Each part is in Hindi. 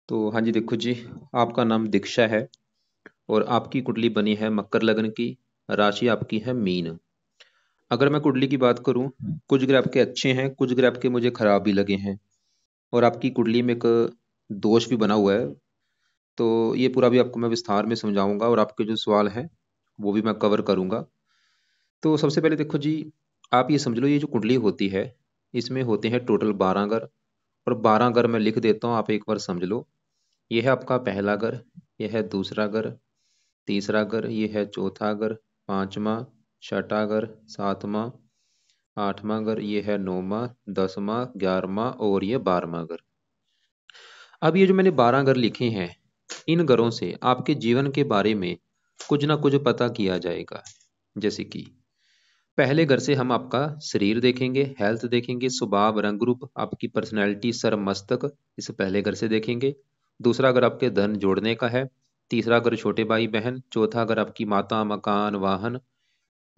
तो हाँ जी, देखो जी, आपका नाम दीक्षा है और आपकी कुंडली बनी है मकर लग्न की। राशि आपकी है मीन। अगर मैं कुंडली की बात करूं, कुछ ग्रह आपके अच्छे हैं, कुछ ग्रह आपके मुझे खराब भी लगे हैं। और आपकी कुंडली में एक दोष भी बना हुआ है। तो ये पूरा भी आपको मैं विस्तार में समझाऊंगा और आपके जो सवाल हैं वो भी मैं कवर करूंगा। तो सबसे पहले देखो जी, आप ये समझ लो, ये जो कुंडली होती है इसमें होते हैं टोटल 12 घर। और 12 घर मैं लिख देता हूँ, आप एक बार समझ लो। यह है आपका पहला घर, यह है दूसरा घर, तीसरा घर, ये है चौथा घर, पांचवा, छठा घर, सातवां, आठवां घर, ये है नौवां, 10वां, 11वां और ये 12वां घर। अब ये जो मैंने 12 घर लिखे हैं, इन घरों से आपके जीवन के बारे में कुछ ना कुछ पता किया जाएगा। जैसे कि पहले घर से हम आपका शरीर देखेंगे, हेल्थ देखेंगे, स्वभाव, रंग रूप, आपकी पर्सनैलिटी, सर मस्तक, इसे पहले घर से देखेंगे। दूसरा घर आपके धन जोड़ने का है। तीसरा घर छोटे भाई बहन। चौथा घर आपकी माता, मकान, वाहन।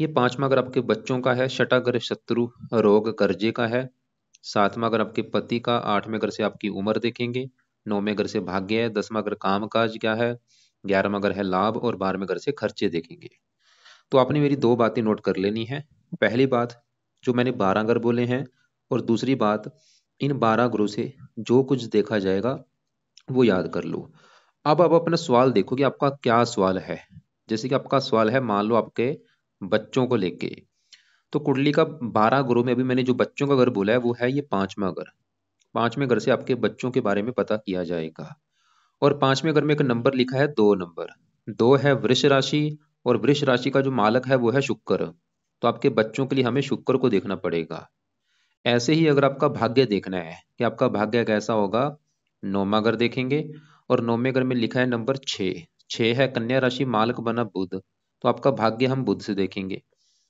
ये पांचवा घर आपके बच्चों का है। छठा घर शत्रु, रोग, कर्जे का है। सातवां घर आपके पति का। आठवें घर से आपकी उम्र देखेंगे। नौवें घर से भाग्य है। 10वां घर काम काज क्या है। 11वां घर है लाभ और 12वें घर से खर्चे देखेंगे। तो आपने मेरी दो बातें नोट कर लेनी है। पहली बात, जो मैंने 12 घर बोले हैं। और दूसरी बात, इन 12 घरों से जो कुछ देखा जाएगा वो याद कर लो। अब आप अपना सवाल देखो कि आपका क्या सवाल है। जैसे कि आपका सवाल है, मान लो आपके बच्चों को लेके। तो कुंडली का 12 घरों में अभी मैंने जो बच्चों का घर बोला है वो है ये पांचवा घर। पांचवें घर से आपके बच्चों के बारे में पता किया जाएगा। और पांचवें घर में एक नंबर लिखा है, 2 नंबर। दो है वृष राशि। और वृष राशि का जो मालक है वो है शुक्र। तो आपके बच्चों के लिए हमें शुक्र को देखना पड़ेगा। ऐसे ही अगर आपका भाग्य देखना है कि आपका भाग्य कैसा होगा, नौवां घर देखेंगे। और नौवें घर में लिखा है नंबर 6। 6 है कन्या राशि, मालक बना बुध। तो आपका भाग्य हम बुध से देखेंगे।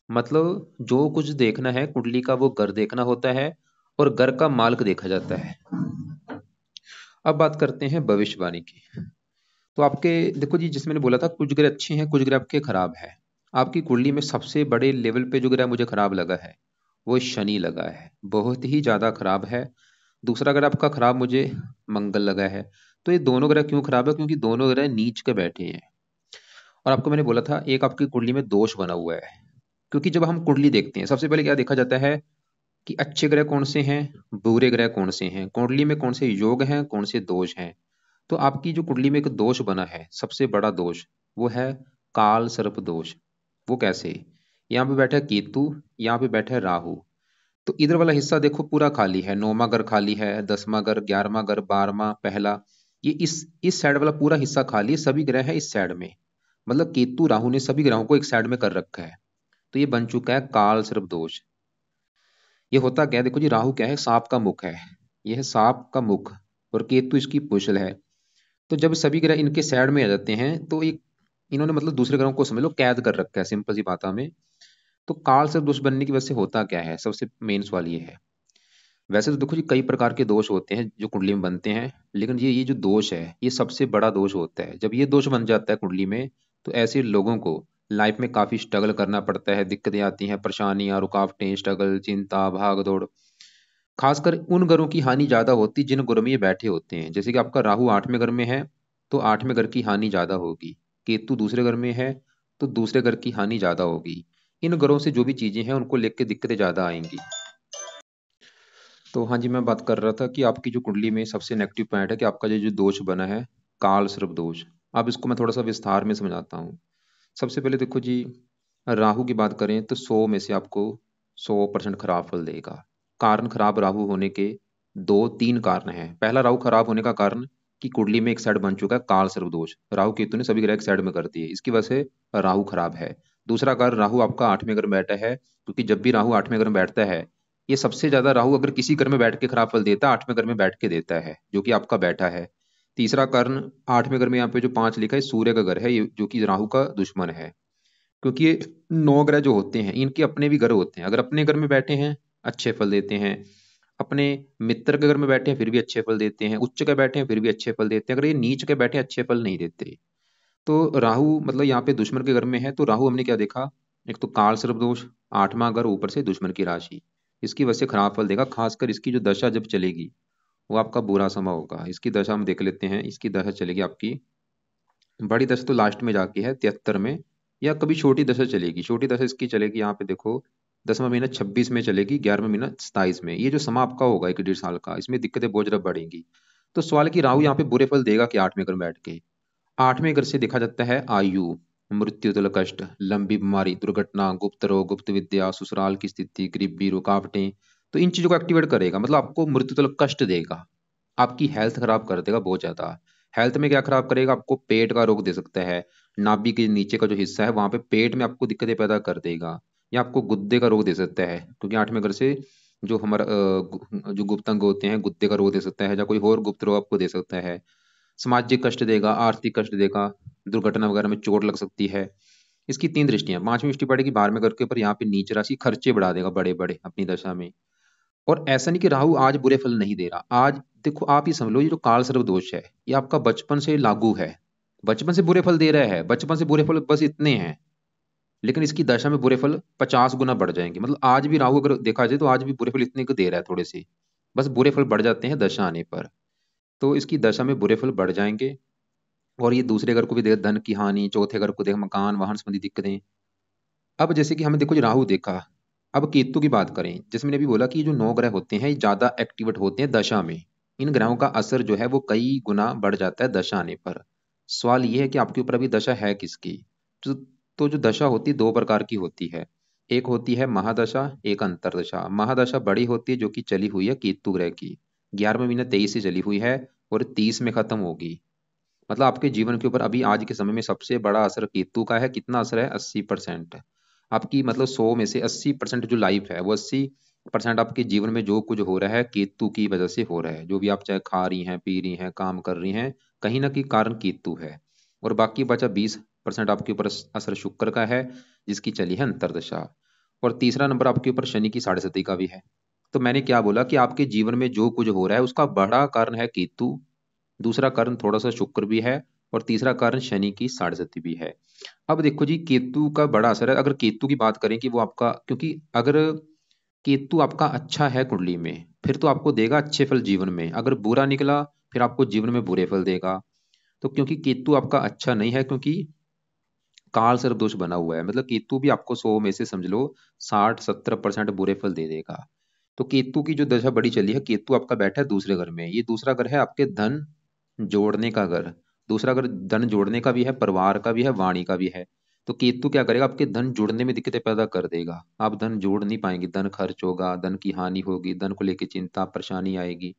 मतलब जो कुछ देखना है कुंडली का वो घर देखना होता है। और घर का मालक देखा जाता है। अब बात करते हैं भविष्यवाणी की। तो आपके देखो जी, जिसमें मैंने बोला था कुछ ग्रह अच्छे हैं, कुछ ग्रह आपके खराब है। आपकी कुंडली में सबसे बड़े लेवल पे जो ग्रह मुझे खराब लगा है वो शनि लगा है, बहुत ही ज्यादा खराब है। दूसरा ग्रह आपका खराब मुझे मंगल लगा है। तो ये दोनों ग्रह क्यों खराब है? क्योंकि दोनों ग्रह नीच के बैठे हैं। और आपको मैंने बोला था एक आपकी कुंडली में दोष बना हुआ है। क्योंकि जब हम कुंडली देखते हैं सबसे पहले क्या देखा जाता है कि अच्छे ग्रह कौन से हैं, बुरे ग्रह कौन से हैं, कुंडली में कौन से योग हैं, कौन से दोष हैं। तो आपकी जो कुंडली में एक दोष बना है, सबसे बड़ा दोष, वो है काल सर्प दोष। वो कैसे? यहाँ पे बैठा है केतु, यहाँ पे बैठा है राहु। तो इधर वाला हिस्सा देखो पूरा खाली है, नौवां घर खाली है, 10वां घर, 11वां घर, 12वां, पहला। ये इस साइड वाला पूरा हिस्सा खाली है, सभी ग्रह है इस साइड में। मतलब केतु राहु ने सभी ग्रहों को एक साइड में कर रखा है। तो ये बन चुका है काल सर्प दोष। ये होता क्या है, देखो जी, राहु क्या है, सांप का मुख है। यह है सांप का मुख। और केतु इसकी पूंछल है। तो जब सभी ग्रह इनके साइड में आ जाते हैं तो एक इन्होंने मतलब दूसरे ग्रहों को समझ लो कैद कर रखा है, सिंपल सी बात में। तो काल से दोष बनने की वजह से होता क्या है, सबसे मेन सवाल ये है। वैसे तो देखो जी, कई प्रकार के दोष होते हैं जो कुंडली में बनते हैं। लेकिन ये जो दोष है ये सबसे बड़ा दोष होता है। जब ये दोष बन जाता है कुंडली में तो ऐसे लोगों को लाइफ में काफी स्ट्रगल करना पड़ता है, दिक्कतें आती हैं, परेशानियां, रुकावटें, स्ट्रगल, चिंता, भाग दौड़। खासकर उन घरों की हानि ज्यादा होती जिन घरों में ये बैठे होते हैं। जैसे कि आपका राहु 8वें घर में है तो 8वें घर की हानि ज्यादा होगी। केतु दूसरे घर में है तो दूसरे घर की हानि ज्यादा होगी। इन घरों से जो भी चीजें हैं उनको लेकर दिक्कतें ज्यादा आएंगी। तो हाँ जी, मैं बात कर रहा था कि आपकी जो कुंडली में सबसे नेगेटिव पॉइंट है कि आपका ये जो दोष बना है, काल सर्प दोष। अब इसको मैं थोड़ा सा विस्तार में समझाता हूँ। सबसे पहले देखो जी, राहु की बात करें तो 100 में से आपको 100% खराब फल देगा। कारण खराब राहु होने के दो तीन कारण हैं। पहला, राहु खराब होने का कारण कि कुंडली में एक साइड बन चुका है काल सर्प दोष। राहु केतु ने सभी ग्रह एक साइड में कर दिए, इसकी वजह से राहु खराब है। दूसरा कारण, राहु आपका 8वें घर में बैठा है, क्योंकि जब भी राहु 8वें घर में बैठता है, ये सबसे ज्यादा राहु अगर किसी घर में बैठ के खराब फल देता है 8वें घर में बैठ के देता है, जो कि आपका बैठा है। तीसरा कारण, 8वें घर में यहाँ पे जो 5 लिखा है सूर्य का घर है, ये जो कि राहु का दुश्मन है। क्योंकि ये 9 ग्रह जो होते हैं इनके अपने भी घर होते हैं। अगर अपने घर में बैठे हैं अच्छे फल देते हैं, अपने मित्र के घर में बैठे हैं फिर भी अच्छे फल देते हैं, उच्च के बैठे हैं फिर भी अच्छे फल देते हैं, अगर ये नीच के बैठे हैं अच्छे फल नहीं देते। तो राहु मतलब यहाँ पे दुश्मन के घर में है। तो राहु हमने क्या देखा, एक तो काल सर्प दोष, 8वां घर, ऊपर से दुश्मन की राशि, इसकी वजह से खराब फल देगा। खासकर इसकी जो दशा जब चलेगी वो आपका बुरा समय होगा। इसकी दशा हम देख लेते हैं। इसकी दशा चलेगी आपकी, बड़ी दशा तो लास्ट में जाके है 73 में, या कभी छोटी दशा चलेगी। छोटी दशा इसकी चलेगी यहाँ पे देखो, 10वां महीना 26 में चलेगी, 11वां महीना 27 में। ये जो समय आपका होगा 1 डेढ़ साल का, इसमें दिक्कतें बहुत ज्यादा बढ़ेंगी। तो सवाल कि राहु यहाँ पे बुरे फल देगा कि 8वें घर में बैठ के। 8वें घर से देखा जाता है आयु, मृत्यु, तुल कष्ट, लंबी बीमारी, दुर्घटना, गुप्त रोग, गुप्त विद्या, ससुराल की स्थिति, गरीबी, रुकावटें। तो इन चीजों को एक्टिवेट करेगा, मतलब आपको मृत्यु तुल कष्ट देगा, आपकी हेल्थ खराब कर देगा बहुत ज्यादा। हेल्थ में क्या खराब करेगा, आपको पेट का रोग दे सकता है, नाभि के नीचे का जो हिस्सा है वहां पे पेट में आपको दिक्कतें पैदा कर देगा, या आपको गुद्दे का रोग दे सकता है, क्योंकि 8वें घर से जो हमारा जो गुप्त अंग होते हैं, गुद्दे का रोग दे सकता है, या कोई और गुप्त रोग आपको दे सकता है। सामाजिक कष्ट देगा, आर्थिक कष्ट देगा, दुर्घटना वगैरह में चोट लग सकती है। इसकी 3 दृष्टियां, 5वीं दृष्टि पड़ेगी 12वें घर के ऊपर, यहाँ पे नीच राशि खर्चे बढ़ा देगा बड़े बड़े अपनी दशा में। और ऐसा नहीं कि राहु आज बुरे फल नहीं दे रहा, आज देखो आप ही समझ लो, ये जो काल सर्प दोष है ये आपका बचपन से लागू है, बचपन से बुरे फल दे रहा है। बचपन से बुरे फल बस इतने हैं, लेकिन इसकी दशा में बुरे फल 50 गुना बढ़ जाएंगे। मतलब आज भी राहु अगर देखा जाए तो आज भी बुरे फल इतने को दे रहा है थोड़े से, बस बुरे फल बढ़ जाते हैं दशा आने पर। तो इसकी दशा में बुरे फल बढ़ जाएंगे। और ये दूसरे घर को भी देख, धन की हानि, चौथे घर को देख, मकान वाहन संबंधी दिक्कतें। अब जैसे कि हमें देखो जो राहु देखा, अब केतु की बात करें, जैसे मैंने अभी बोला कि ये जो 9 ग्रह होते हैं ये ज्यादा एक्टिवेट होते हैं दशा में। इन ग्रहों का असर जो है वो कई गुना बढ़ जाता है दशा आने पर। सवाल ये है कि आपके ऊपर अभी दशा है किसकी। तो, तो जो दशा होती है 2 प्रकार की होती है, एक होती है महादशा, एक अंतरदशा। महादशा बड़ी होती है जो कि चली हुई है केतु ग्रह की, 11वें महीने 23 से चली हुई है और 30 में खत्म होगी। मतलब आपके जीवन के ऊपर अभी आज के समय में सबसे बड़ा असर केतु का है। कितना असर है, 80%। आपकी मतलब 100 में से 80% जो लाइफ है वो 80% आपके जीवन में जो कुछ हो रहा है केतु की वजह से हो रहा है। जो भी आप चाहे खा रही हैं, पी रही हैं, काम कर रही हैं, कहीं ना कहीं कारण केतु है। और बाकी बचा 20% आपके ऊपर असर शुक्र का है, जिसकी चली है अंतरदशा। और तीसरा नंबर आपके ऊपर शनि की 7.5 का भी है। तो मैंने क्या बोला कि आपके जीवन में जो कुछ हो रहा है उसका बड़ा कारण है केतु, दूसरा कारण थोड़ा सा शुक्र भी है, और तीसरा कारण शनि की 7.5 भी है। अब देखो जी, केतु का बड़ा असर है। अगर केतु की बात करें कि वो आपका, क्योंकि अगर केतु आपका अच्छा है कुंडली में फिर तो आपको देगा अच्छे फल जीवन में, अगर बुरा निकला फिर आपको जीवन में बुरे फल देगा। तो क्योंकि केतु आपका अच्छा नहीं है, क्योंकि काल सर्प दोष बना हुआ है, मतलब केतु भी आपको 100 में से समझ लो 60-70% बुरे फल दे देगा। तो केतु की जो दशा बड़ी चली है, केतु आपका बैठा है दूसरे घर में। ये दूसरा घर है आपके धन जोड़ने का घर। दूसरा घर धन जोड़ने का भी है, परिवार का भी है, वाणी का भी है। तो केतु क्या करेगा, आपके धन जोड़ने में दिक्कतें पैदा कर देगा, आप धन जोड़ नहीं पाएंगे, धन खर्च होगा, धन की हानि होगी, धन को लेकर चिंता परेशानी आएगी।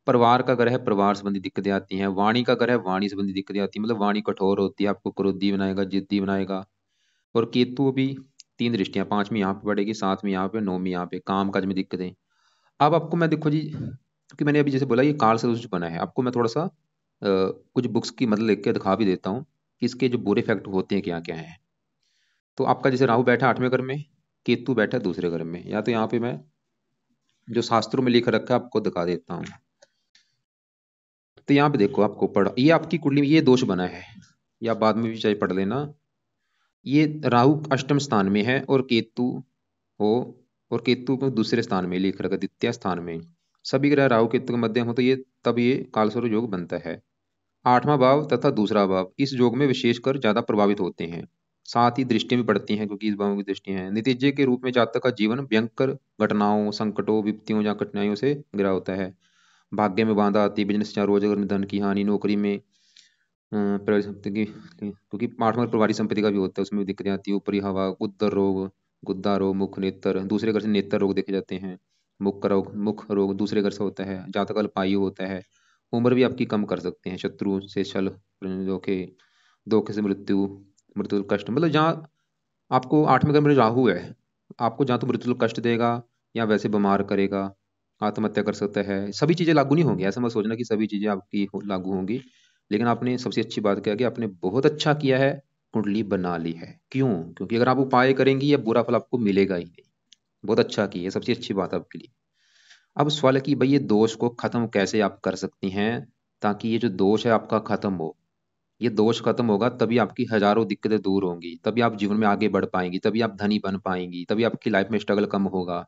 परिवार का घर है, परिवार संबंधी दिक्कतें आती हैं। वाणी का घर है, वाणी संबंधी दिक्कतें आती हैं, मतलब वाणी कठोर होती है, आपको क्रोधी बनाएगा, जिद्दी बनाएगा। और केतु भी 3 दृष्टियां, 5वीं यहाँ पे पड़ेगी, 7वीं यहाँ पे, 9वीं यहाँ पे, काम काज में दिक्कतें। अब आपको मैं देखो जी, क्योंकि मैंने अभी जैसे बोला ये काल सदृश बना है, आपको मैं थोड़ा सा कुछ बुक्स की मदद लेके दिखा भी देता हूँ कि इसके जो बुरे इफेक्ट होते हैं क्या क्या है। तो आपका जैसे राहु बैठा 8वें घर में, केतु बैठा दूसरे घर में, या तो यहाँ पे मैं जो शास्त्रों में लिख रखा है आपको दिखा देता हूँ। तो यहाँ पे देखो आपको पढ़, ये आपकी कुंडली में ये दोष बना है, या बाद में भी चाहे पढ़ लेना। ये राहु अष्टम स्थान में है और केतु हो, और केतु को दूसरे स्थान में लिख रखा, द्वितीय स्थान में। सभी ग्रह राहु केतु के मध्यम हो तो ये तब ये कालसर्प योग बनता है। 8वां भाव तथा दूसरा भाव इस योग में विशेषकर ज्यादा प्रभावित होते हैं। साथ ही दृष्टियां भी पड़ती हैं, क्योंकि इस भाव की दृष्टियां हैं। नतीजे के रूप में जातक का जीवन भयंकर घटनाओं, संकटों, विपत्तियों या कठिनाइयों से घिरा होता है। भाग्य में बाधा आती है, बिजनेस या रोजगार में धन की हानि, नौकरी में परिवार संपत्ति की, क्योंकि 8वां परिवारिक संपत्ति का भी होता है, उसमें भी दिक्कतें आती है। ऊपरी हवा, गुद्दर रोग, गुद्दा रोग, मुख नेत्र, दूसरे घर से नेत्र रोग देखे जाते हैं। मुख रोग दूसरे घर से होता है। जातक अल्पायु होता है। उम्र भी आपकी कम कर सकते हैं। शत्रु से छल, धोखे, धोखे से मृत्यु, मृत्यु कष्ट, मतलब जहाँ आपको 8वें घर में राहु है, आपको जहाँ तो मृत्यु कष्ट देगा, या वैसे बीमार करेगा, आत्महत्या कर सकता है। सभी चीजें लागू नहीं होंगी, ऐसा मत सोचना कि सभी चीजें आपकी लागू होंगी। लेकिन आपने सबसे अच्छी बात क्या कि आपने बहुत अच्छा किया है, कुंडली बना ली है। क्यों? क्योंकि अगर आप उपाय करेंगी या बुरा फल आपको मिलेगा ही नहीं। बहुत अच्छा की है, सबसे अच्छी बात आपके लिए। अब सवाल है कि भाई ये दोष को खत्म कैसे आप कर सकती हैं, ताकि ये जो दोष है आपका खत्म हो। ये दोष खत्म होगा तभी आपकी हजारों दिक्कतें दूर होंगी, तभी आप जीवन में आगे बढ़ पाएंगी, तभी आप धनी बन पाएंगी, तभी आपकी लाइफ में स्ट्रगल कम होगा।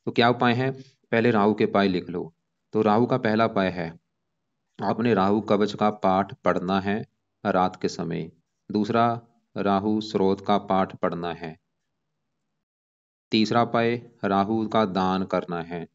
तो क्या उपाय है? पहले राहु के उपाय लिख लो। तो राहु का पहला उपाय है, आपने राहु कवच का पाठ पढ़ना है रात के समय। दूसरा, राहु स्रोत का पाठ पढ़ना है। तीसरा उपाय, राहु का दान करना है।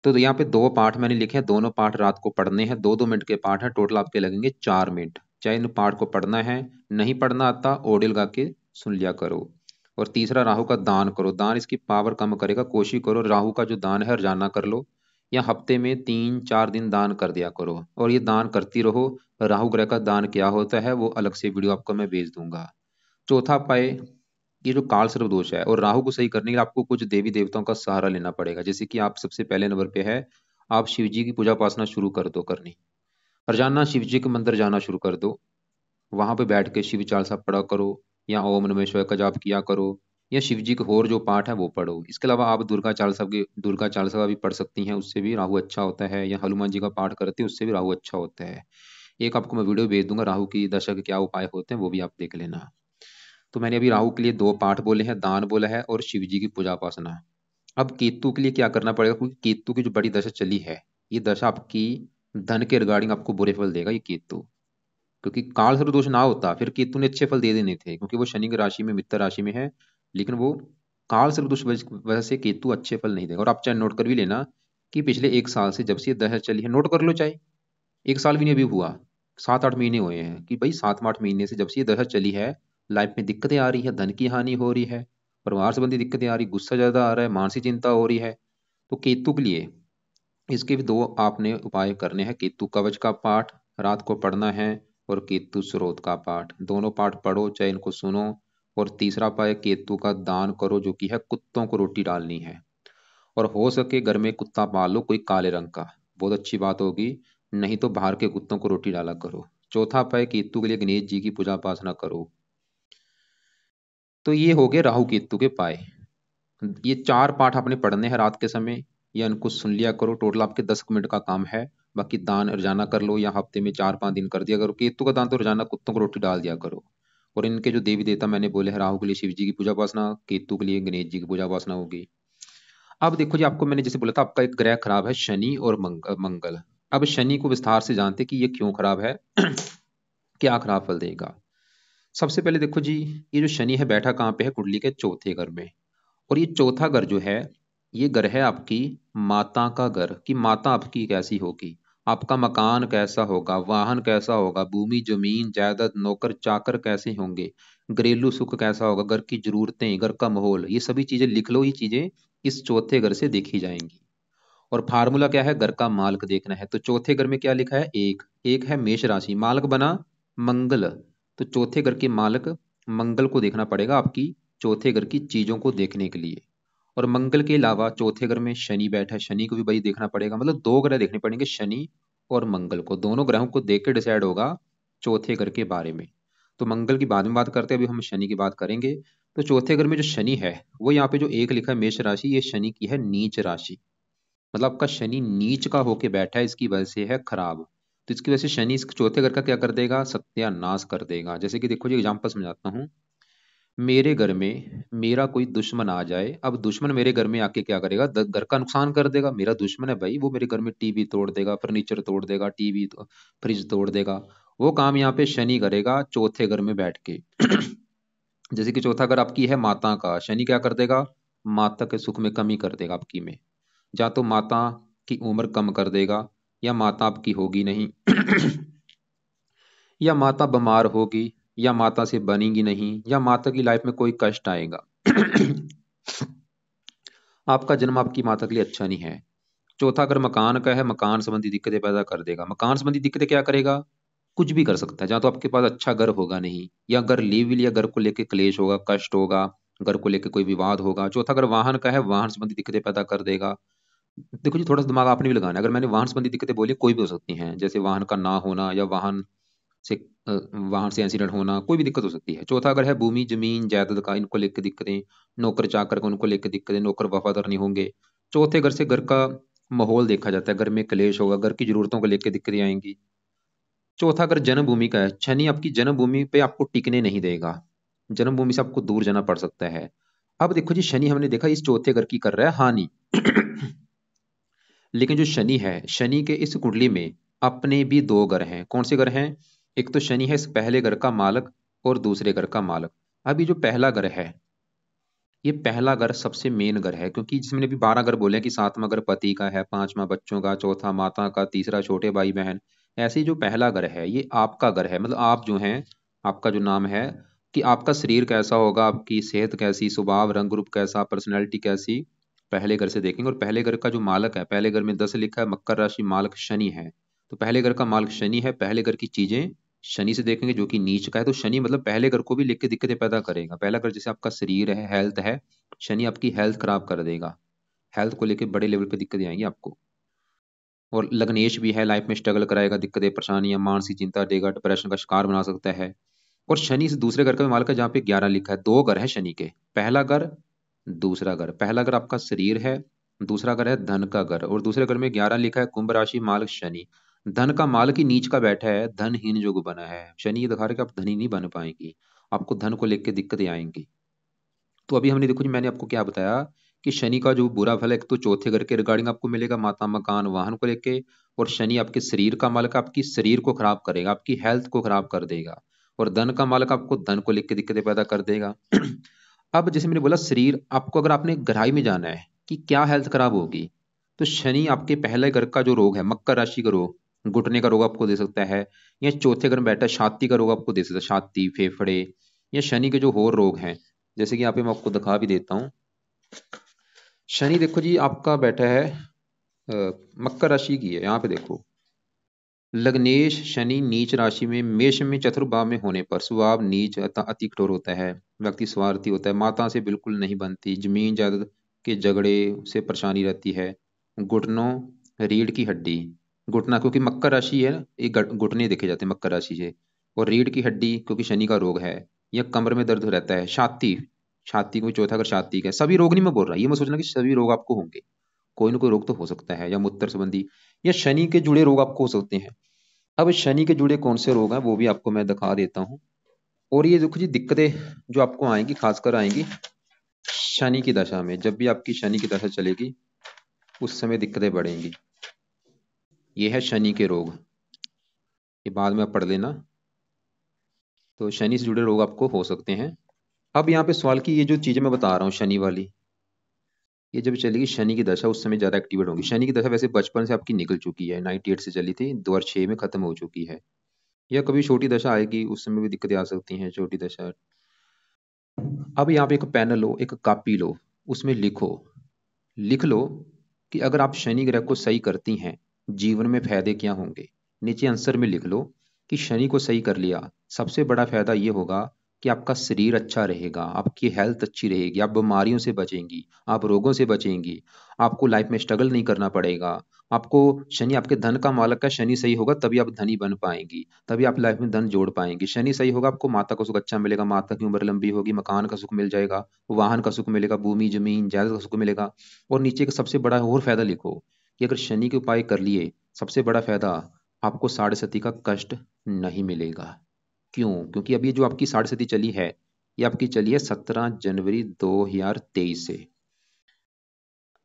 तो यहाँ पे दो पाठ मैंने लिखे हैं, दोनों पाठ रात को पढ़ने हैं, 2-2 मिनट के पाठ है, टोटल आपके लगेंगे 4 मिनट। चाहे इन पाठ को पढ़ना है, नहीं पढ़ना आता ऑडियो लगा के सुन लिया करो। और तीसरा, राहु का दान करो। दान इसकी पावर कम करेगा, कोशिश करो राहु का जो दान है रोजाना कर लो, या हफ्ते में 3-4 दिन दान कर दिया करो, और ये दान करती रहो। राहु ग्रह का दान क्या होता है वो अलग से वीडियो आपको मैं भेज दूंगा। चौथा उपाय, ये जो काल सर्प दोष है और राहु को सही करने के लिए आपको कुछ देवी देवताओं का सहारा लेना पड़ेगा। जैसे कि आप सबसे पहले नंबर पे है, आप शिव जी की पूजा उपासना शुरू कर दो करनी। रोजाना शिव जी के मंदिर जाना शुरू कर दो, वहां पे बैठ के शिव चालीसा पढ़ा करो, या ओम नमः शिवाय का जाप किया करो, या शिव जी के और जो पाठ है वो पढ़ो। इसके अलावा आप दुर्गा चालीसा भी पढ़ सकती हैं, उससे भी राहु अच्छा होता है, या हनुमान जी का पाठ करते हैं उससे भी राहु अच्छा होता है। एक आपको मैं वीडियो भेज दूंगा, राहु की दशा के क्या उपाय होते हैं वो भी आप देख लेना। तो मैंने अभी राहु के लिए 2 पाठ बोले हैं, दान बोला है और शिव जी की पूजा उपासना। अब केतु के लिए क्या करना पड़ेगा, क्योंकि केतु की जो बड़ी दशा चली है, ये दशा आपकी धन के रिगार्डिंग आपको बुरे फल देगा ये केतु। क्योंकि काल सर्प दोष ना होता फिर केतु ने अच्छे फल दे देने थे, क्योंकि वो शनि की राशि में, मित्र राशि में है, लेकिन वो काल सर्प दोष वजह से केतु अच्छे फल नहीं देगा। और आप चाहे नोट कर भी लेना कि पिछले 1 साल से जब से ये दशा चली है, नोट कर लो, चाहे 1 साल भी नहीं अभी हुआ, 7-8 महीने हुए हैं, कि भाई 7-8 महीने से जब से ये दशा चली है, लाइफ में दिक्कतें आ रही है, धन की हानि हो रही है, परिवार संबंधी दिक्कतें आ रही, गुस्सा ज्यादा आ रहा है, मानसिक चिंता हो रही है। तो केतु के लिए इसके भी 2 आपने उपाय करने हैं। केतु कवच का पाठ रात को पढ़ना है, और केतु स्रोत का पाठ, दोनों पाठ पढ़ो चाहे इनको सुनो। और तीसरा उपाय, केतु का दान करो, जो कि है कुत्तों को रोटी डालनी है। और हो सके घर में कुत्ता पाल लो कोई काले रंग का, बहुत अच्छी बात होगी, नहीं तो बाहर के कुत्तों को रोटी डाला करो। चौथा उपाय, केतु के लिए गणेश जी की पूजा उपासना करो। तो ये हो गए राहु केतु के उपाय। ये 4 पाठ आपने पढ़ने हैं रात के समय, या इनको सुन लिया करो, टोटल आपके 10 मिनट का काम है। बाकी दान रोजाना कर लो, या हफ्ते में 4-5 दिन कर दिया करो। केतु का दान तो रोजाना कुत्तों को रोटी डाल दिया करो। और इनके जो देवी देवता मैंने बोले हैं, राहु के लिए शिव जी की पूजा उपासना, केतु के लिए गणेश जी की पूजा उपासना होगी। अब देखो जी, आपको मैंने जैसे बोला था, आपका एक ग्रह खराब है शनि और मंगल। अब शनि को विस्तार से जानते कि ये क्यों खराब है, क्या खराब फल देगा। सबसे पहले देखो जी, ये जो शनि है बैठा कहाँ पे है, कुंडली के चौथे घर में। और ये चौथा घर जो है, ये घर है आपकी माता का घर, कि माता आपकी कैसी होगी, आपका मकान कैसा होगा, वाहन कैसा होगा, भूमि जमीन जायदाद नौकर चाकर कैसे होंगे, घरेलू सुख कैसा होगा, घर की जरूरतें, घर का माहौल, ये सभी चीजें लिख लो। ये चीजें इस चौथे घर से देखी जाएंगी। और फार्मूला क्या है, घर का मालक देखना है। तो चौथे घर में क्या लिखा है, एक एक है मेष राशि, मालक बना मंगल। तो चौथे घर के मालक मंगल को देखना पड़ेगा आपकी चौथे घर की चीजों को देखने के लिए। और मंगल के अलावा चौथे घर में शनि बैठा है, शनि को भी भाई देखना पड़ेगा, मतलब 2 ग्रह देखने पड़ेंगे, शनि और मंगल को, दोनों ग्रहों को देख के डिसाइड होगा चौथे घर के बारे में। तो मंगल की बाद में बात करते हैं, अभी हम शनि की बात करेंगे। तो चौथे घर में जो शनि है, वो यहाँ पे जो एक लिखा है मेष राशि, ये शनि की है नीच राशि। मतलब आपका शनि नीच का होके बैठा है, इसकी वजह से है खराब। तो इसकी वजह से शनि इस चौथे घर का क्या कर देगा, सत्यानाश कर देगा। जैसे कि देखो जी, एग्जांपल समझाता हूँ। मेरे घर में मेरा कोई दुश्मन आ जाए, अब दुश्मन मेरे घर में आके क्या करेगा, घर का नुकसान कर देगा। मेरा दुश्मन है भाई, वो मेरे घर में टीवी तोड़ देगा, फर्नीचर तोड़ देगा, फ्रिज तोड़ देगा। वो काम यहाँ पे शनि करेगा चौथे घर में बैठ के। जैसे कि चौथा घर आपकी है माता का, शनि क्या कर देगा, माता के सुख में कमी कर देगा आपकी में। या तो माता की उम्र कम कर देगा, या माता आपकी होगी नहीं, या माता बीमार होगी, या माता से बनेगी नहीं, या माता की लाइफ में कोई कष्ट आएगा। आपका जन्म आपकी माता के लिए अच्छा नहीं है। चौथा अगर मकान का है, मकान संबंधी दिक्कतें पैदा कर देगा। मकान संबंधी दिक्कतें क्या करेगा, कुछ भी कर सकता है। जहाँ तो आपके पास अच्छा घर होगा नहीं, या घर ली विल, या घर को लेके क्लेश होगा, कष्ट होगा, घर को लेके कोई विवाद होगा। चौथा अगर वाहन का है, वाहन संबंधी दिक्कतें पैदा कर देगा। देखो जी, थोड़ा सा दिमाग आपने भी लगाना है। अगर मैंने वाहन संबंधी दिक्कतें बोली, कोई भी हो सकती हैं, जैसे वाहन का ना होना, या से वाहन से एक्सीडेंट होना, कोई भी दिक्कत हो सकती है। चौथा अगर है भूमि जमीन जायदाद का, इनको लेकर दिक्कतें, नौकर चाकर का, उनको लेकर दिक्कतें, नौकर वफादार नहीं होंगे। चौथे घर से घर का माहौल देखा जाता है, घर में क्लेश होगा, घर की जरूरतों को लेकर दिक्कतें आएंगी। चौथा अगर जन्मभूमि का है, शनि आपकी जन्मभूमि पे आपको टिकने नहीं देगा, जन्मभूमि से आपको दूर जाना पड़ सकता है। अब देखो जी, शनि हमने देखा इस चौथे घर की कर रहा है हानि। लेकिन जो शनि है, शनि के इस कुंडली में अपने भी दो ग्रह हैं। कौन से ग्रह हैं? एक तो शनि है इस पहले घर का मालक और दूसरे घर का मालक। अभी जो पहला घर है, ये पहला घर सबसे मेन घर है, क्योंकि जिसमें अभी 12 घर बोले कि सातवां घर पति का है, पांचवा बच्चों का, चौथा माता का, तीसरा छोटे भाई बहन। ऐसे ही जो पहला घर है ये आपका घर है, मतलब आप जो हैं, आपका जो नाम है, कि आपका शरीर कैसा होगा, आपकी सेहत कैसी, स्वभाव, रंग रूप कैसा, पर्सनैलिटी कैसी, पहले घर से देखेंगे। और पहले घर का जो मालक है, पहले घर में 10 लिखा है, मकर राशि मालक शनि है, तो पहले घर का मालक शनि है। पहले घर की चीजें शनि से देखेंगे जो कि नीच का है, तो शनि मतलब पहले घर को भी लेके दिक्कतें पैदा करेगा। पहला घर जैसे आपका शरीर है, हेल्थ है, शनि आपकी हेल्थ खराब कर देगा, हेल्थ को लेके बड़े लेवल पे दिक्कतें आएंगी आपको। और लग्नेश भी है, लाइफ में स्ट्रगल कराएगा, दिक्कतें परेशानियां, मानसिक चिंता देगा, डिप्रेशन का शिकार बना सकता है। और शनि से दूसरे घर का भी मालक है, जहाँ पे 11 लिखा है। दो घर है शनि के, पहला घर, दूसरा घर। पहला घर आपका शरीर है, दूसरा घर है धन का घर, और दूसरे घर में 11 लिखा है, कुंभ राशि मालक शनि। धन का मालक ही नीच का बैठा है, धनहीन योग बना है। शनि ये दिखा रहा है कि आप धनी नहीं बन पाएंगी, आपको धन को लेकर दिक्कतें आएंगी। तो अभी हमने देखो जी, मैंने आपको क्या बताया कि शनि का जो बुरा फल है, एक तो चौथे घर के रिगार्डिंग आपको मिलेगा, माता मकान वाहन को लेके। और शनि आपके शरीर का मालक, आपकी शरीर को खराब करेगा, आपकी हेल्थ को खराब कर देगा। और धन का मालक आपको धन को लेकर दिक्कतें पैदा कर देगा। अब जैसे मैंने बोला, शरीर आपको, अगर आपने गहराई में जाना है कि क्या हेल्थ खराब होगी, तो शनि आपके पहले घर का जो रोग है, मकर राशि का रोग, घुटने का रोग आपको दे सकता है। या चौथे घर में बैठा है, छाती का रोग आपको दे सकता है, छाती, फेफड़े। या शनि के जो और रोग हैं, जैसे कि यहाँ पे मैं आपको दिखा भी देता हूँ। शनि देखो जी आपका बैठा है, मकर राशि की है, यहाँ पे देखो, लग्नेश शनि नीच राशि में, मेष में चतुर्भाव में होने पर स्वभाव नीच अतः अति कठोर होता है, व्यक्ति स्वार्थी होता है, माता से बिल्कुल नहीं बनती, जमीन जायदाद के झगड़े से परेशानी रहती है। घुटनों, रीढ़ की हड्डी, घुटना, क्योंकि मकर राशि है, ये घुटने देखे जाते हैं मकर राशि से। और रीढ़ की हड्डी क्योंकि शनि का रोग है, या कमर में दर्द रहता है, छाती, छाती को चौथा अगर छाती का है, सभी रोग नहीं मैं बोल रहा, ये मैं सोचना कि सभी रोग आपको होंगे, कोई ना कोई रोग तो हो सकता है, या मूत्र संबंधी, या शनि के जुड़े रोग आपको हो सकते हैं। अब शनि के जुड़े कौन से रोग हैं वो भी आपको मैं दिखा देता हूँ। और ये देखो जी, दिक्कतें जो आपको आएंगी, खासकर आएंगी शनि की दशा में। जब भी आपकी शनि की दशा चलेगी, उस समय दिक्कतें बढ़ेंगी। ये है शनि के रोग, ये बाद में आप पढ़ लेना। तो शनि से जुड़े रोग आपको हो सकते हैं। अब यहाँ पे सवाल की, ये जो चीजें मैं बता रहा हूँ शनि वाली, ये जब चलेगी शनि की दशा, उस समय ज्यादा एक्टिवेट होंगी। शनि की दशा वैसे बचपन से आपकी निकल चुकी है, 98 से चली थी, 2006 में खत्म हो चुकी है। या कभी छोटी दशा आएगी, उस समय भी दिक्कतें आ सकती हैं, छोटी दशा। अब यहाँ पे एक पेन लो, एक कॉपी लो, उसमें लिखो, लिख लो कि अगर आप शनि ग्रह को सही करती हैं, जीवन में फायदे क्या होंगे। नीचे आंसर में लिख लो कि शनि को सही कर लिया, सबसे बड़ा फायदा ये होगा कि आपका शरीर अच्छा रहेगा, आपकी हेल्थ अच्छी रहेगी, आप बीमारियों से बचेंगी, आप रोगों से बचेंगी, आपको लाइफ में स्ट्रगल नहीं करना पड़ेगा। आपको, शनि आपके धन का मालक है, शनि सही होगा तभी आप धनी बन पाएंगी, तभी आप लाइफ में धन जोड़ पाएंगी। शनि सही होगा, आपको माता का सुख अच्छा मिलेगा, माता की उम्र लंबी होगी, मकान का सुख मिल जाएगा, वाहन का सुख मिलेगा, भूमि जमीन जायदाद का सुख मिलेगा। और नीचे का सबसे बड़ा और फायदा लिखो कि अगर शनि के उपाय कर लिए, सबसे बड़ा फायदा, आपको साढ़े सती का कष्ट नहीं मिलेगा। क्यों? क्योंकि अभी जो आपकी साढ़े सती चली है, ये आपकी चली है 17 जनवरी 2023 से।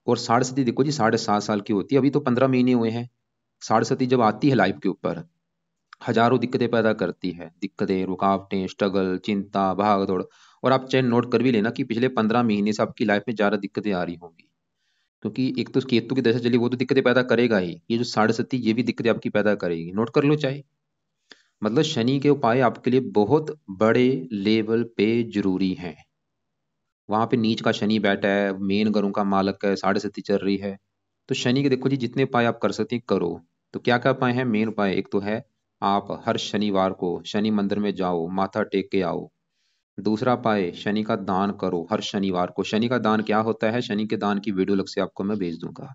और साढ़े सती देखो जी 7.5 साल की होती है, अभी तो 15 महीने हुए हैं। साढ़े सती जब आती है लाइफ के ऊपर, हजारों दिक्कतें पैदा करती है, दिक्कतें, रुकावटें, स्ट्रगल, चिंता, भाग दौड़। और आप चाहे नोट कर भी लेना कि पिछले 15 महीने से आपकी लाइफ में ज्यादा दिक्कतें आ रही होंगी, क्योंकि एक तो केतु की दशा चली, वो तो दिक्कतें पैदा करेगा ही, ये जो साढ़े सती ये भी दिक्कतें आपकी पैदा करेगी, नोट कर लो चाहे। मतलब शनि के उपाय आपके लिए बहुत बड़े लेवल पे जरूरी हैं। वहां पे नीच का शनि बैठा है, मेन घरों का मालक है, साढ़े सती चल रही है, तो शनि के देखो जी जितने उपाय आप कर सकते हैं करो। तो क्या क्या उपाय हैं? मेन उपाय एक तो है, आप हर शनिवार को शनि मंदिर में जाओ, माथा टेक के आओ। दूसरा उपाय, शनि का दान करो हर शनिवार को। शनि का दान क्या होता है, शनि के दान की वीडियो अलग से आपको मैं भेज दूंगा।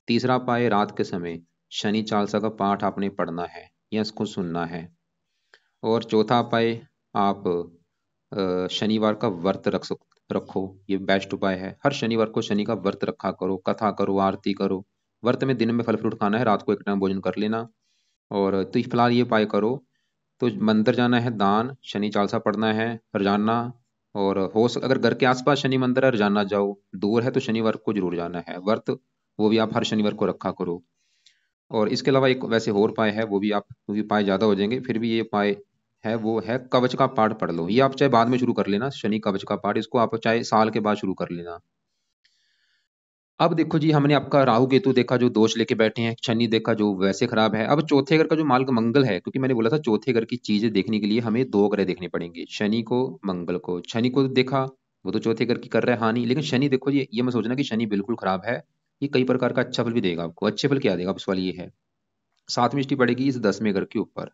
तीसरा उपाय, रात के समय शनि चालीसा का पाठ आपने पढ़ना है या इसको सुनना है। और चौथा उपाय, आप शनिवार का व्रत रखो, ये बेस्ट उपाय है। हर शनिवार को शनि का व्रत रखा करो, कथा करो, आरती करो। व्रत में दिन में फल फ्रूट खाना है, रात को एक टाइम भोजन कर लेना। और तो फिलहाल ये उपाय करो। तो मंदिर जाना है, दान, शनि चालीसा पढ़ना है रोजाना। और अगर घर के आसपास शनि मंदिर है, रोजाना जाओ, दूर है तो शनिवार को जरूर जाना है। व्रत वो भी आप हर शनिवार को रखा करो। और इसके अलावा एक वैसे और उपाय है, वो भी आप, क्योंकि उपाय ज़्यादा हो जाएंगे, फिर भी ये उपाय है, वो है कवच का पाठ पढ़ लो। ये आप चाहे बाद में शुरू कर लेना, शनि कवच का पाठ, इसको आप चाहे साल के बाद शुरू कर लेना। अब देखो जी, हमने आपका राहु केतु देखा जो दोष लेके बैठे हैं, शनि देखा जो वैसे खराब है। अब चौथे घर का जो मार्ग मंगल है, क्योंकि मैंने बोला था चौथे घर की चीजें देखने के लिए हमें दो ग्रह देखने पड़ेंगे, शनि को मंगल को। शनि को देखा, वो तो चौथे घर की कर रहा है हानि, लेकिन शनि देखो जी, ये मत सोचना कि शनि बिल्कुल खराब है। ये कई प्रकार का अच्छा फल भी देगा आपको। अच्छे फल क्या देगा, अब सवाल ये है। सातवीं दृष्टि पड़ेगी इस 10वें घर के ऊपर,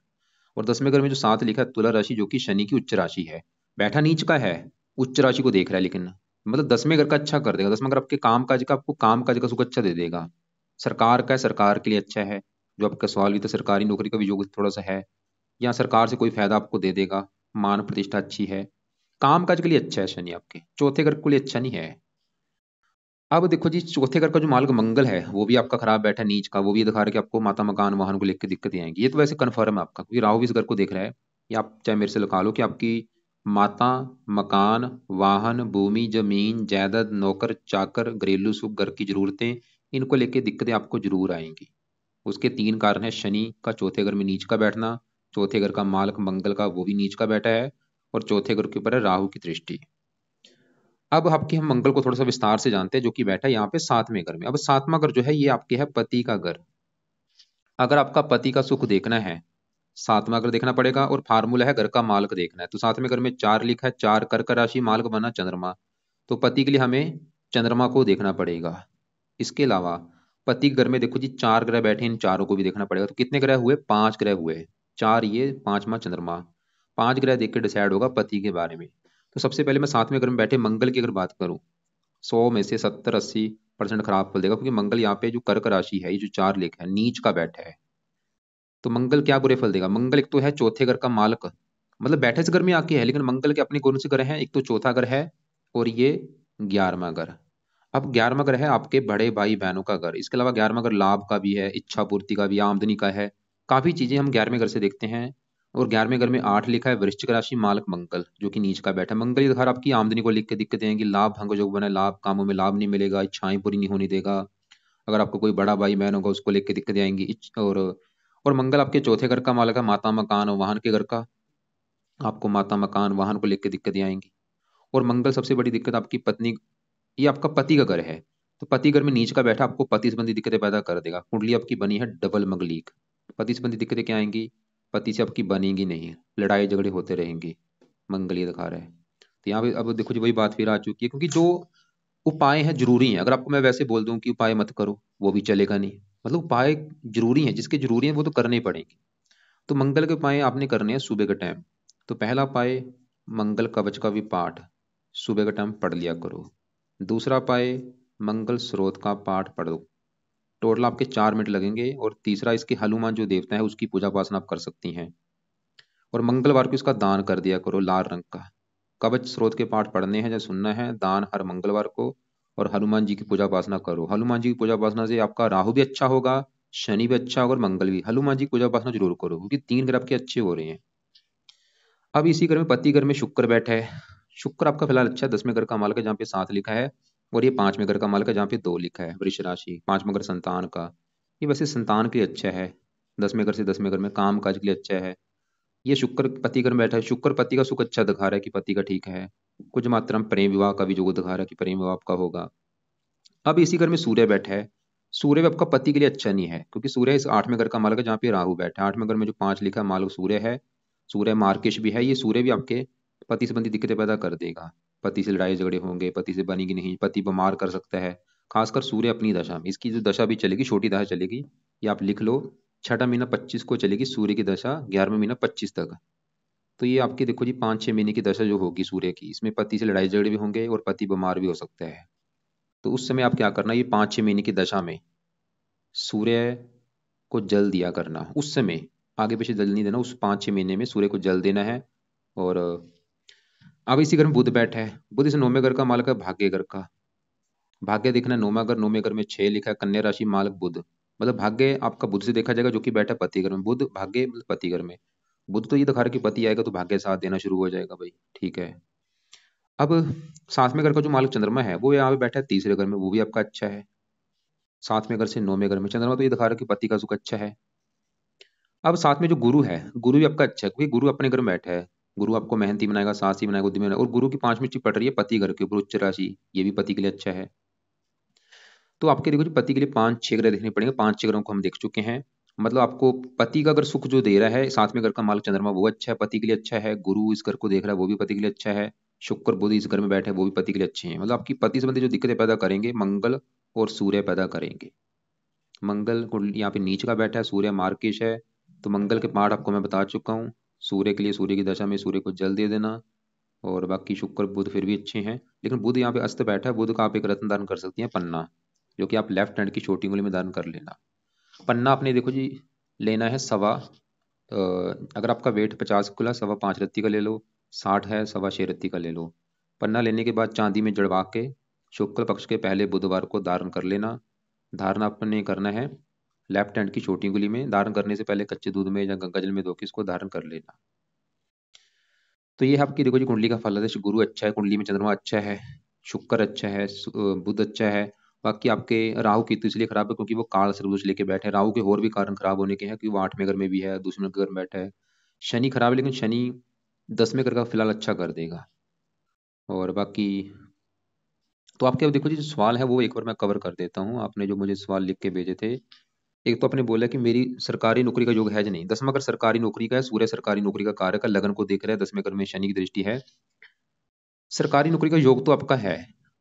और 10वें घर में जो 7 लिखा है तुला राशि, जो कि शनि की उच्च राशि है। बैठा नीच का है, उच्च राशि को देख रहा है, लेकिन मतलब 10वें घर का अच्छा कर देगा। 10वां घर आपके काम काज का, आपको काम काज का सुख अच्छा दे देगा। सरकार का है, सरकार के लिए अच्छा है। जो आपका सवाल भी था, सरकारी नौकरी का भी योग थोड़ा सा है, या सरकार से कोई फायदा आपको दे देगा। मान प्रतिष्ठा अच्छी है, काम काज के लिए अच्छा है शनि आपके। चौथे घर के लिए अच्छा नहीं है। अब देखो जी, चौथे घर का जो मार्ग मंगल है, वो भी आपका खराब बैठा है नीच का। वो भी ये दिखा रहा है कि आपको माता मकान वाहन को लेकर दिक्कतें आएंगी। ये तो वैसे कन्फर्म है आपका, क्योंकि राहु भी इस घर को देख रहा है। या आप चाहे मेरे से लिखा लो कि आपकी माता, मकान, वाहन, भूमि, जमीन, जायदाद, नौकर चाकर, घरेलू सुख, घर की जरूरतें, इनको लेके दिक्कतें आपको जरूर आएंगी। उसके 3 कारण है, शनि का चौथे घर में नीच का बैठना, चौथे घर का मालक मंगल का वो भी नीच का बैठा है, और चौथे घर के ऊपर है राहु की दृष्टि। अब आपके हम मंगल को थोड़ा सा विस्तार से जानते हैं, जो कि बैठा है यहाँ पे 7वें घर में। अब 7वां घर जो है, ये आपके है पति का घर। अगर आपका पति का सुख देखना है, 7वां घर देखना पड़ेगा, और फार्मूला है घर का मालक देखना है। तो 7वें घर में 4 लिखा है, 4 कर्क राशि, मालक बना चंद्रमा। तो पति के लिए हमें चंद्रमा को देखना पड़ेगा। इसके अलावा पति के घर में देखो जी 4 ग्रह बैठे, इन चारों को भी देखना पड़ेगा। तो कितने ग्रह हुए, 5 ग्रह हुए। 4 ये, 5वां चंद्रमा। 5 ग्रह देख के डिसाइड होगा पति के बारे में। तो सबसे पहले मैं 7वें घर में बैठे मंगल की अगर बात करूं, 100 में से 70-80% खराब फल देगा, क्योंकि मंगल यहाँ पे जो कर्क राशि है, ये जो 4 लेख है, नीच का बैठा है। तो मंगल क्या बुरे फल देगा। मंगल एक तो है चौथे घर का मालक, मतलब बैठे से घर में आके है, लेकिन मंगल के अपने कौन से घर है, एक तो चौथा घर है, और ये 11वां घर। अब 11वां घर है आपके बड़े भाई बहनों का घर। इसके अलावा 11वां घर लाभ का भी है, इच्छा पूर्ति का भी, आमदनी का है। काफी चीजें हम 11वें घर से देखते हैं। और 11वें घर में 8 लिखा है, वृश्चिक राशि, मालक मंगल, जो कि नीच का बैठा है। मंगल ये घर आपकी आमदनी को लिख के दिक्कतें आएंगी, लाभ भंग जो बना है, लाभ कामों में लाभ नहीं मिलेगा, इच्छाएं पूरी नहीं होने देगा। अगर आपको कोई बड़ा भाई बहन होगा, उसको लेके दिक्कतें आएंगी। और मंगल आपके चौथे घर का मालक है, माता मकान और वाहन के घर का। आपको माता मकान वाहन को लेकर दिक्कतें आएंगी। और मंगल सबसे बड़ी दिक्कत आपकी पत्नी, ये आपका पति का घर है। तो पति घर में नीच का बैठा आपको पति संबंधी दिक्कतें पैदा कर देगा। कुंडली आपकी बनी है डबल मंगलिक। पति संबंधी दिक्कतें क्या आएंगी, पति से आपकी बनेगी नहीं, लड़ाई झगड़े होते रहेंगे। मंगल ये दिखा रहा है। तो यहाँ पे अब देखो जी, वही बात फिर आ चुकी है, क्योंकि जो उपाय हैं जरूरी हैं। अगर आपको मैं वैसे बोल दूं कि उपाय मत करो, वो भी चलेगा नहीं। मतलब उपाय जरूरी हैं, जिसके जरूरी हैं वो तो करने ही पड़ेंगे। तो मंगल के उपाय आपने करने हैं सुबह के टाइम। तो पहला उपाय, मंगल कवच का भी पाठ सुबह के टाइम पढ़ लिया करो। दूसरा उपाय, मंगल स्रोत का पाठ पढ़ो। टोटल आपके 4 मिनट लगेंगे। और तीसरा, इसके हनुमान जो देवता है उसकी पूजा उपासना आप कर सकती हैं। और मंगलवार को इसका दान कर दिया करो, लाल रंग का। कवच स्रोत के पाठ पढ़ने हैं या सुनना है, दान हर मंगलवार को। और हनुमान जी की पूजा उपासना करो। हनुमान जी की पूजा उपासना से आपका राहु भी अच्छा होगा, शनि भी अच्छा होगा, और मंगल भी। हनुमान जी की पूजा उपासना जरूर करो, क्योंकि 3 ग्रह आपके अच्छे हो रहे हैं। अब इसी घर में पति घर में शुक्र बैठा है। शुक्र आपका फिलहाल अच्छा है, 10वें घर का मालक है जहाँ पे 7 लिखा है। और ये 5वें घर का मालक है जहाँ पे 2 लिखा है, वृष राशि, 5वां घर संतान का। ये वैसे संतान के लिए अच्छा है। 10वें घर से 10वें घर में काम काज के लिए अच्छा है। ये शुक्र पति घर में बैठा है। शुक्र पति का सुख अच्छा दिखा रहा है कि पति का ठीक है। कुछ मात्रा में प्रेम विवाह का भी जो दिखा रहा है कि प्रेम विवाह आपका होगा। अब इसी घर में सूर्य बैठा है। सूर्य भी आपका पति के लिए अच्छा नहीं है, क्योंकि सूर्य इस 8वें घर का मालक है जहाँ पे राहु बैठा है। 8वें घर में जो 5 लिखा है मालक सूर्य है। सूर्य मार्केश भी है। ये सूर्य भी आपके पति संबंधी दिक्कतें पैदा कर देगा। पति से लड़ाई झगड़े होंगे, पति से बनेगी नहीं, पति बीमार कर सकता है। खासकर सूर्य अपनी दशा में, इसकी जो दशा भी चलेगी, छोटी दशा चलेगी। ये आप लिख लो, छठा महीना 25 को चलेगी सूर्य की दशा, 11वां महीना 25 तक। तो ये आपकी देखो जी 5-6 महीने की दशा जो होगी सूर्य की, इसमें पति से लड़ाई झगड़े भी होंगे और पति बीमार भी हो सकता है। तो उस समय आप क्या करना, ये 5-6 महीने की दशा में सूर्य को जल दिया करना। उस समय आगे पीछे जल नहीं देना, उस 5-6 महीने में सूर्य को जल देना है। और अब इसी घर में बुध बैठा है। बुध इस 9वें घर का मालक है, भाग्य घर का। भाग्य देखना है 9वां घर, 9वें घर में 6 लिखा है, कन्या राशि, मालक बुध। मतलब भाग्य आपका बुध से देखा जाएगा, जो कि बैठा है पति घर में। बुध भाग्य मतलब पति घर में। बुध तो ये दिखा रहा है कि पति आएगा तो भाग्य साथ देना शुरू हो जाएगा भाई, ठीक है। अब 7वें घर का जो मालक चंद्रमा है, वो यहाँ पे बैठा है तीसरे घर में, वो भी आपका अच्छा है। 7वें घर से 9वें घर में चंद्रमा, तो ये दिखा रहा है कि पति का सुख अच्छा है। अब साथ में जो गुरु है, गुरु भी आपका अच्छा है, क्योंकि गुरु अपने घर में बैठा है। गुरु आपको मेहनती बनाएगा, साहसी बनाएगा, उद्यमी बनाएगा, और गुरु की 5वीं चिप पड़ रही है पति घर के ऊपर, उच्च राशि, ये भी पति के लिए अच्छा है। तो आपके देखो जी, पति के लिए 5-6 ग्रह देखने पड़ेंगे। 5-6 ग्रहों को हम देख चुके हैं। मतलब आपको पति का अगर सुख जो दे रहा है, 7वें घर का मालिक चंद्रमा, वो अच्छा है, पति के लिए अच्छा है। गुरु इस घर को देख रहा है, वो भी पति के लिए अच्छा है। शुक्र बुध इस घर में बैठे हैं, वो भी पति के लिए अच्छे हैं। मतलब आपकी पति संबंधी जो दिक्कतें पैदा करेंगे, मंगल और सूर्य पैदा करेंगे। मंगल यहाँ पे नीच का बैठा है, सूर्य मार्केश है। तो मंगल के पाठ आपको मैं बता चुका हूँ। सूर्य के लिए सूर्य की दशा में सूर्य को जल दे देना। और बाकी शुक्र बुध फिर भी अच्छे हैं, लेकिन बुध यहाँ पे अस्त बैठा है। बुध का आप एक रत्न दान कर सकती हैं, पन्ना, जो कि आप लेफ्ट हैंड की छोटी उंगली में दान कर लेना। पन्ना आपने देखो जी लेना है अगर आपका वेट 50 किलो है, 5.25 रत्ती का ले लो। 60 है, 6.25 रत्ती का ले लो। पन्ना लेने के बाद चांदी में जड़वा के शुक्ल पक्ष के पहले बुधवार को धारण कर लेना। धारण आपने करना है लेफ्ट हैंड की छोटी उंगली में। धारण करने से पहले कच्चे दूध में या गंगा जल में धो के इसको धारण कर लेना। तो ये है आपकी देखो जी कुंडली का फल है। गुरु अच्छा है, कुंडली में चंद्रमा अच्छा है, शुक्र अच्छा है, बुध अच्छा है। बाकी आपके राहु केतु इसलिए खराब है क्योंकि वो काल सर्वदोष लेके बैठे हैं। राहु के और भी कारण खराब होने के हैं, क्योंकि वो 8वें घर में भी है, दूसरे घर में बैठा है। शनि खराब है, लेकिन शनि 10वें घर का फिलहाल अच्छा कर देगा। और बाकी तो आपके अब देखो जी जो सवाल है वो एक बार मैं कवर कर देता हूँ। आपने जो मुझे सवाल लिख के भेजे थे, एक तो आपने बोला कि मेरी सरकारी नौकरी का योग है या नहीं। 10वां घर सरकारी नौकरी का है, सूर्य सरकारी नौकरी का कारक है, लगन को देख रहा है, 10वें घर में शनि की दृष्टि है। सरकारी नौकरी का योग तो आपका है,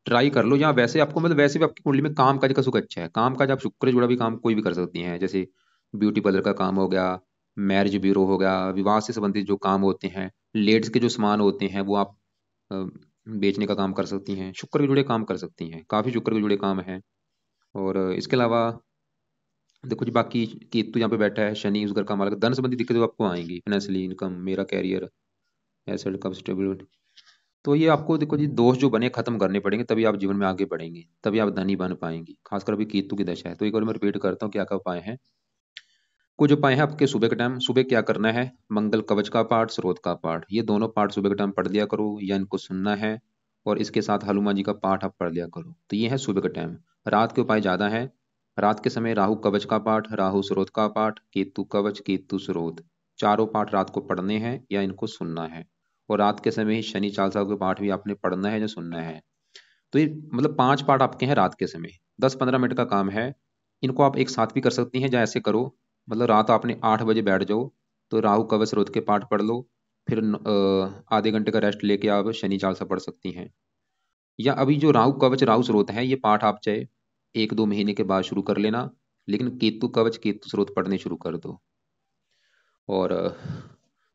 ट्राई कर लो। या वैसे आपको मतलब वैसे भी आपकी कुंडली में काम काज का सुख अच्छा है। काम काज आप शुक्र से जुड़ा भी काम कोई भी कर सकती हैं, जैसे ब्यूटी पार्लर का काम हो गया, मैरिज ब्यूरो हो गया, विवाह से संबंधित जो काम होते हैं, लेडीज के जो सामान होते हैं वो आप अ, बेचने का काम कर सकती हैं। शुक्र के जुड़े काम कर सकती हैं, काफी शुक्र के जुड़े काम हैं। और इसके अलावा देखो जी बाकी केतु यहाँ पे बैठा है, शनि उस घर का मालिक, धन संबंधी दिक्कतें तो आपको आएंगी, फाइनेंशियली, इनकम, मेरा कैरियर, एसेट कब स्टेबल। तो ये आपको देखो जी दोष जो बने खत्म करने पड़ेंगे, तभी आप जीवन में आगे बढ़ेंगे, तभी आप धनी बन पाएंगे। खासकर अभी केतु की दशा है। तो एक बार मैं रिपीट करता हूँ क्या क्या उपाय हैं। कुछ उपाय हैं आपके सुबह के टाइम। सुबह क्या करना है, मंगल कवच का पाठ, स्रोत का पाठ, ये दोनों पाठ सुबह के टाइम पढ़ लिया करो या इनको सुनना है। और इसके साथ हनुमान जी का पाठ आप पढ़ लिया करो। तो ये है सुबह के टाइम। रात के उपाय ज्यादा है। रात के समय राहु कवच का पाठ, राहु स्रोत का पाठ, केतु कवच, केतु स्रोत, चारों पाठ रात को पढ़ने हैं या इनको सुनना है। और रात के समय ही शनि चालीसा के पाठ भी आपने पढ़ना है या सुनना है। तो ये मतलब 5 पार्ट आपके हैं रात के समय। 10-15 मिनट का काम है। इनको आप एक साथ भी कर सकती हैं, या ऐसे करो मतलब रात आपने 8 बजे बैठ जाओ, तो राहु कवच स्रोत के पाठ पढ़ लो। फिर आधे घंटे का रेस्ट लेके आप शनि चालीसा पढ़ सकती हैं। या अभी जो राहु कवच राहु स्रोत है, ये पाठ आप चाहे 1-2 महीने के बाद शुरू कर लेना, लेकिन केतु कवच केतु स्रोत पढ़ने शुरू कर दो। और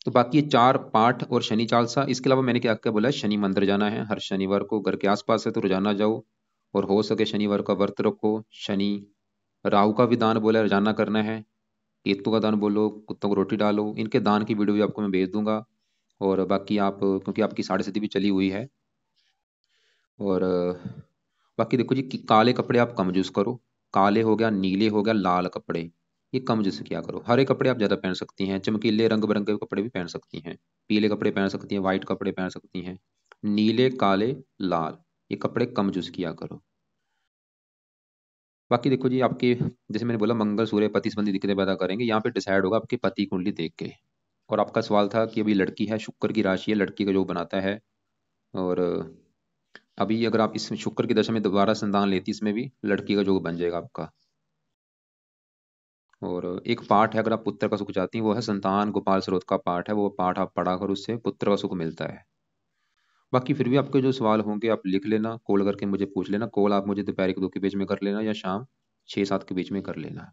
तो बाकी ये 4 पाठ और शनि चालीसा। इसके अलावा मैंने क्या क्या बोला है, शनि मंदिर जाना है हर शनिवार को, घर के आसपास है तो रोजाना जाओ। और हो सके शनिवार का व्रत रखो। शनि राहु का भी दान बोला है, रोजाना करना है। केतु का दान बोलो, कुत्तों को रोटी डालो। इनके दान की वीडियो भी आपको मैं भेज दूंगा। और बाकी आप क्योंकि आपकी 6.5 भी चली हुई है। और बाकी देखो जी कि काले कपड़े आप कम यूज करो। काले हो गया, नीले हो गया, लाल कपड़े, ये कम यूज किया करो। हरे कपड़े आप ज्यादा पहन सकती हैं, चमकीले रंग बिरंगे कपड़े भी पहन सकती हैं। पीले कपड़े पहन सकती हैं, व्हाइट कपड़े पहन सकती हैं। नीले, काले, लाल, ये कपड़े कम यूज किया करो। बाकी देखो जी आपके जैसे मैंने बोला मंगल सूर्य पति संबंधी दिक्कतें पैदा करेंगे, यहाँ पे डिसाइड होगा आपकी पति कुंडली देख के। और आपका सवाल था कि अभी लड़की है, शुक्र की राशि है, लड़की का जो बनाता है। और अभी अगर आप इस शुक्र की दशा में दोबारा संतान लेती, इसमें भी लड़की का योग बन जाएगा आपका। और एक पाठ है, अगर आप पुत्र का सुख चाहती हैं, वो है संतान गोपाल स्रोत का पाठ है। वो पाठ आप पढ़ा कर उससे पुत्र का सुख मिलता है। बाकी फिर भी आपके जो सवाल होंगे आप लिख लेना, कॉल करके मुझे पूछ लेना। कॉल आप मुझे दोपहर के 2 के बीच में कर लेना या शाम 6-7 के बीच में कर लेना।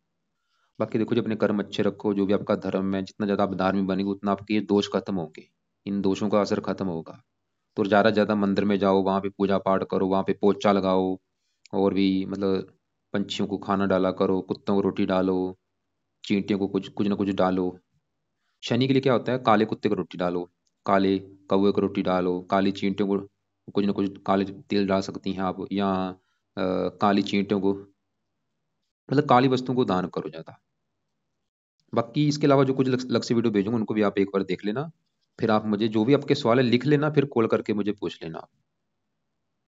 बाकी देखो जो अपने कर्म अच्छे रखो, जो भी आपका धर्म है, जितना ज्यादा आप धार्मिक बनेंगे उतना आपके ये दोष खत्म होंगे, इन दोषों का असर खत्म होगा। तो ज्यादा से ज्यादा मंदिर में जाओ, वहां पे पूजा पाठ करो, वहां पे पोचा लगाओ। और भी मतलब पंछियों को खाना डाला करो, कुत्तों को रोटी डालो, चींटियों को कुछ कुछ ना कुछ डालो। शनि के लिए क्या होता है, काले कुत्ते को रोटी डालो, काले कौवे को रोटी डालो, काली चींटियों को कुछ ना कुछ काले तेल डाल सकती हैं आप, या काली चींटियों को मतलब काली वस्तुओं को दान करो ज्यादा। बाकी इसके अलावा जो कुछ लक्ष्य वीडियो भेजूंगा उनको भी आप एक बार देख लेना। फिर आप मुझे जो भी आपके सवाल है लिख लेना, फिर कॉल करके मुझे पूछ लेना।